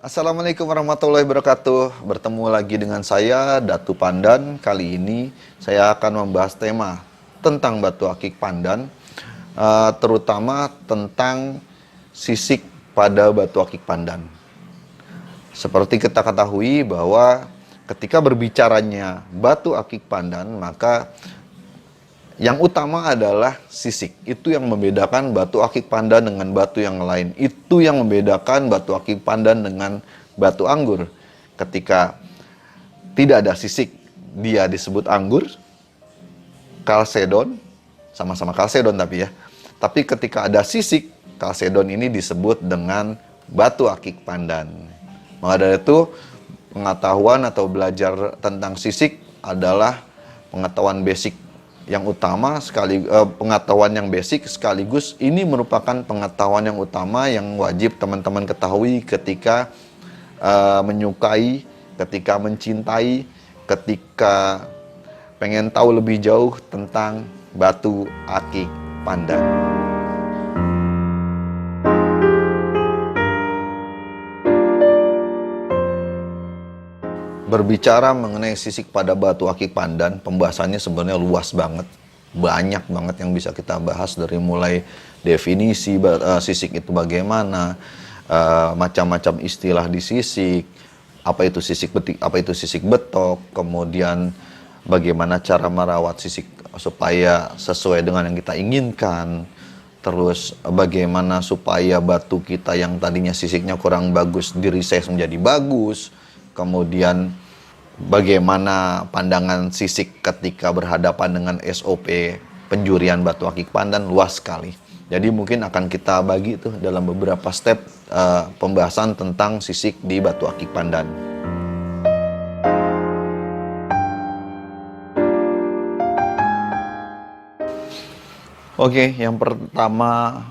Assalamualaikum warahmatullahi wabarakatuh. Bertemu lagi dengan saya, Datu Pandan. Kali ini saya akan membahas tema tentang batu akik pandan, terutama tentang sisik pada batu akik pandan. Seperti kita ketahui bahwa ketika berbicaranya batu akik pandan, maka yang utama adalah sisik. Itu yang membedakan batu akik pandan dengan batu yang lain. Itu yang membedakan batu akik pandan dengan batu anggur. Ketika tidak ada sisik, dia disebut anggur, kalsedon, sama-sama kalsedon tapi ya. Tapi ketika ada sisik, kalsedon ini disebut dengan batu akik pandan. Maka dari itu, pengetahuan atau belajar tentang sisik adalah pengetahuan basic yang utama pengetahuan yang basic sekaligus ini merupakan pengetahuan yang utama yang wajib teman-teman ketahui ketika menyukai, ketika mencintai, ketika pengen tahu lebih jauh tentang batu akik pandan. Berbicara mengenai sisik pada batu akik pandan, pembahasannya sebenarnya luas banget. Banyak banget yang bisa kita bahas, dari mulai definisi sisik itu bagaimana, macam-macam istilah di sisik, apa itu sisik betik, apa itu sisik betok, kemudian bagaimana cara merawat sisik supaya sesuai dengan yang kita inginkan, terus bagaimana supaya batu kita yang tadinya sisiknya kurang bagus diresize menjadi bagus. Kemudian bagaimana pandangan sisik ketika berhadapan dengan SOP penjurian batu akik pandan, luas sekali. Jadi mungkin akan kita bagi tuh dalam beberapa step pembahasan tentang sisik di batu akik pandan. Oke, yang pertama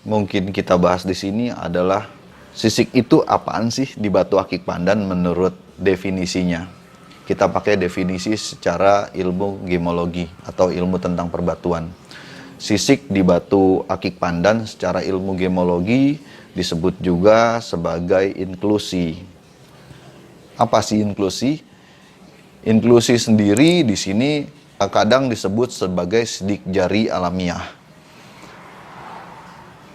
mungkin kita bahas di sini adalah sisik itu apaan sih di batu akik pandan menurut definisinya. Kita pakai definisi secara ilmu gemologi atau ilmu tentang perbatuan. Sisik di batu akik pandan secara ilmu gemologi disebut juga sebagai inklusi. Apa sih inklusi? Inklusi sendiri di sini kadang disebut sebagai sidik jari alamiah.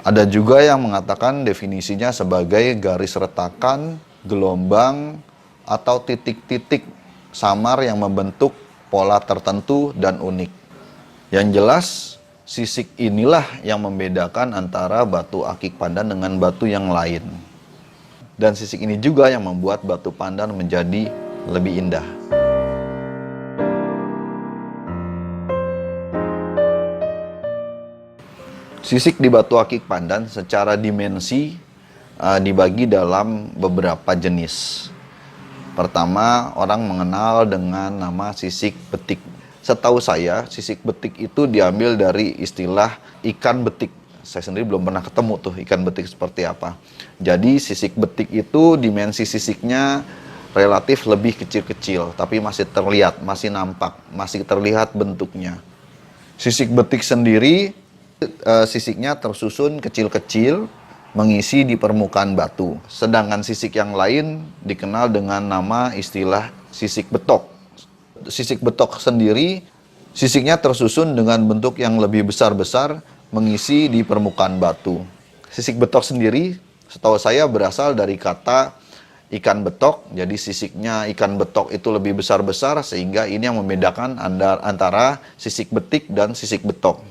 Ada juga yang mengatakan definisinya sebagai garis retakan, gelombang, atau titik-titik samar yang membentuk pola tertentu dan unik. Yang jelas, sisik inilah yang membedakan antara batu akik pandan dengan batu yang lain. Dan sisik ini juga yang membuat batu pandan menjadi lebih indah. Sisik di batu akik pandan secara dimensi dibagi dalam beberapa jenis. Pertama, orang mengenal dengan nama sisik betik. Setahu saya, sisik betik itu diambil dari istilah ikan betik. Saya sendiri belum pernah ketemu tuh ikan betik seperti apa. Jadi sisik betik itu dimensi sisiknya relatif lebih kecil-kecil, tapi masih terlihat, masih nampak, masih terlihat bentuknya. Sisik betik sendiri sisiknya tersusun kecil-kecil mengisi di permukaan batu. Sedangkan sisik yang lain dikenal dengan nama istilah sisik betok. Sisik betok sendiri sisiknya tersusun dengan bentuk yang lebih besar-besar mengisi di permukaan batu. Sisik betok sendiri setahu saya berasal dari kata ikan betok. Jadi sisiknya ikan betok itu lebih besar-besar sehingga ini yang membedakan antara sisik betik dan sisik betok.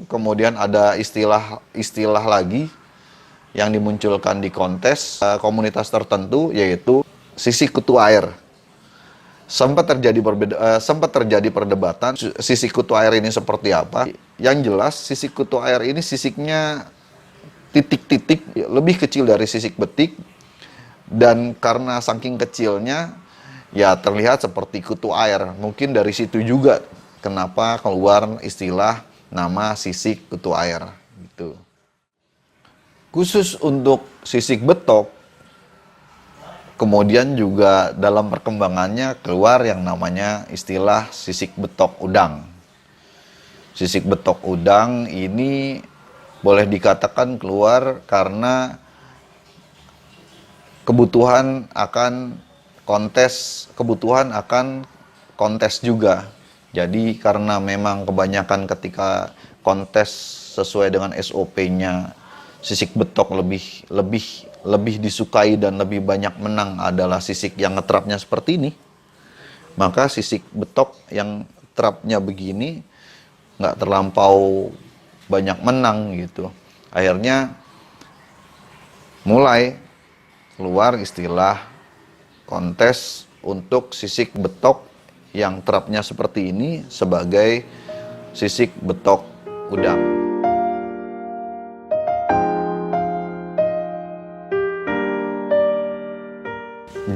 Kemudian ada istilah lagi yang dimunculkan di kontes komunitas tertentu, yaitu sisik kutu air. Sempat terjadi perdebatan sisik kutu air ini seperti apa. Yang jelas sisik kutu air ini sisiknya titik-titik lebih kecil dari sisik betik, dan karena saking kecilnya ya terlihat seperti kutu air. Mungkin dari situ juga kenapa keluar istilah nama sisik kutu air gitu. Khusus untuk sisik betok, kemudian juga dalam perkembangannya keluar yang namanya istilah sisik betok udang. Sisik betok udang ini boleh dikatakan keluar karena kebutuhan akan kontes juga. Jadi karena memang kebanyakan ketika kontes sesuai dengan SOP-nya, sisik betok lebih disukai dan lebih banyak menang adalah sisik yang ngetrapnya seperti ini. Maka sisik betok yang trapnya begini nggak terlampau banyak menang gitu. Akhirnya mulai keluar istilah kontes untuk sisik betok yang trapnya seperti ini sebagai sisik betok udang.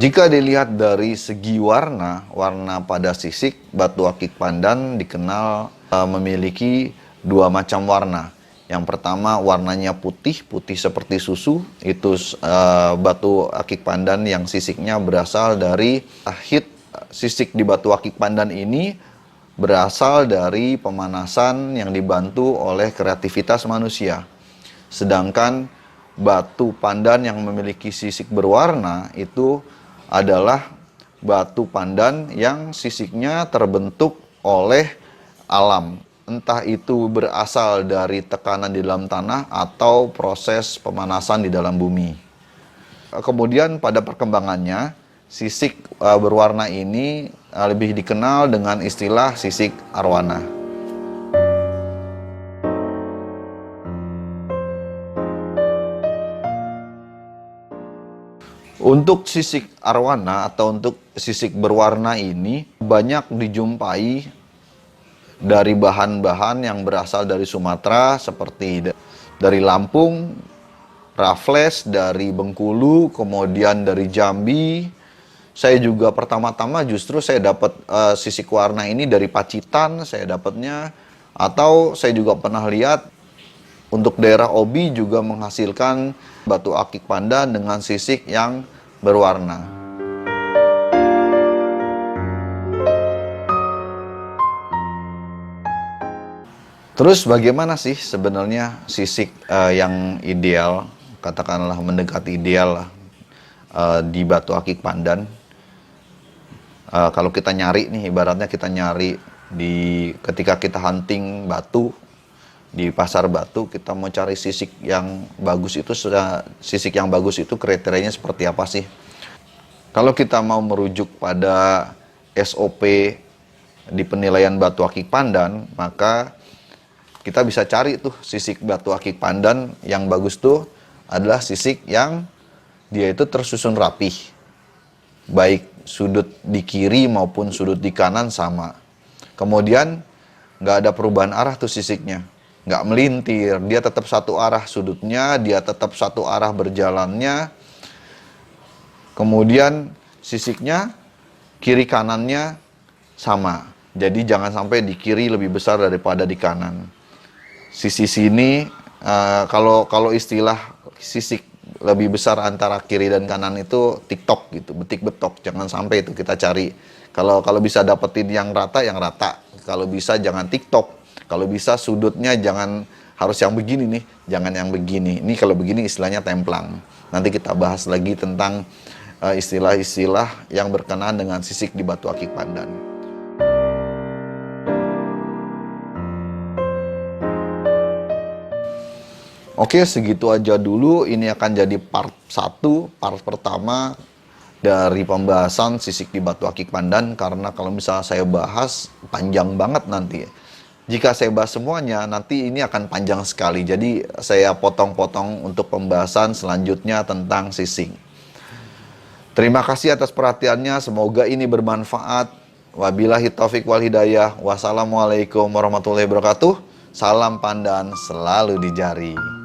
Jika dilihat dari segi warna pada sisik, batu akik pandan dikenal memiliki dua macam warna. Yang pertama warnanya putih seperti susu, itu batu akik pandan yang sisiknya berasal dari heat. Sisik di batu akik pandan ini berasal dari pemanasan yang dibantu oleh kreativitas manusia. Sedangkan batu pandan yang memiliki sisik berwarna itu adalah batu pandan yang sisiknya terbentuk oleh alam. Entah itu berasal dari tekanan di dalam tanah atau proses pemanasan di dalam bumi. Kemudian pada perkembangannya, sisik berwarna ini lebih dikenal dengan istilah sisik arwana. Untuk sisik arwana atau untuk sisik berwarna ini banyak dijumpai dari bahan-bahan yang berasal dari Sumatera seperti dari Lampung, Raffles, dari Bengkulu, kemudian dari Jambi. Saya juga pertama-tama justru saya dapat sisik warna ini dari Pacitan, saya dapatnya. Atau saya juga pernah lihat untuk daerah Obi juga menghasilkan batu akik pandan dengan sisik yang berwarna. Terus bagaimana sih sebenarnya sisik yang ideal, katakanlah mendekati ideal di batu akik pandan? Kalau kita nyari nih, ibaratnya kita nyari ketika kita hunting batu di pasar batu, kita mau cari sisik yang bagus itu kriterianya seperti apa sih? Kalau kita mau merujuk pada SOP di penilaian batu akik pandan, maka kita bisa cari tuh sisik batu akik pandan yang bagus tuh adalah sisik yang dia itu tersusun rapih. Baik sudut di kiri maupun sudut di kanan sama. Kemudian nggak ada perubahan arah tuh sisiknya. Nggak melintir, dia tetap satu arah sudutnya, dia tetap satu arah berjalannya. Kemudian sisiknya kiri kanannya sama. Jadi jangan sampai di kiri lebih besar daripada di kanan. Sisi sini kalau istilah sisik lebih besar antara kiri dan kanan itu TikTok gitu, betik betok. Jangan sampai itu kita cari. Kalau bisa dapetin yang rata. Kalau bisa jangan TikTok. Kalau bisa sudutnya jangan harus yang begini nih, jangan yang begini. Ini kalau begini istilahnya templang. Nanti kita bahas lagi tentang istilah-istilah yang berkenaan dengan sisik di batu akik pandan. Oke, segitu aja dulu. Ini akan jadi part 1, part pertama dari pembahasan sisik di batu akik pandan. Karena kalau misalnya saya bahas, panjang banget nanti. Jika saya bahas semuanya, nanti ini akan panjang sekali. Jadi saya potong-potong untuk pembahasan selanjutnya tentang sisik. Terima kasih atas perhatiannya. Semoga ini bermanfaat. Wabillahi taufik wal hidayah. Wassalamualaikum warahmatullahi wabarakatuh. Salam pandan selalu di jari.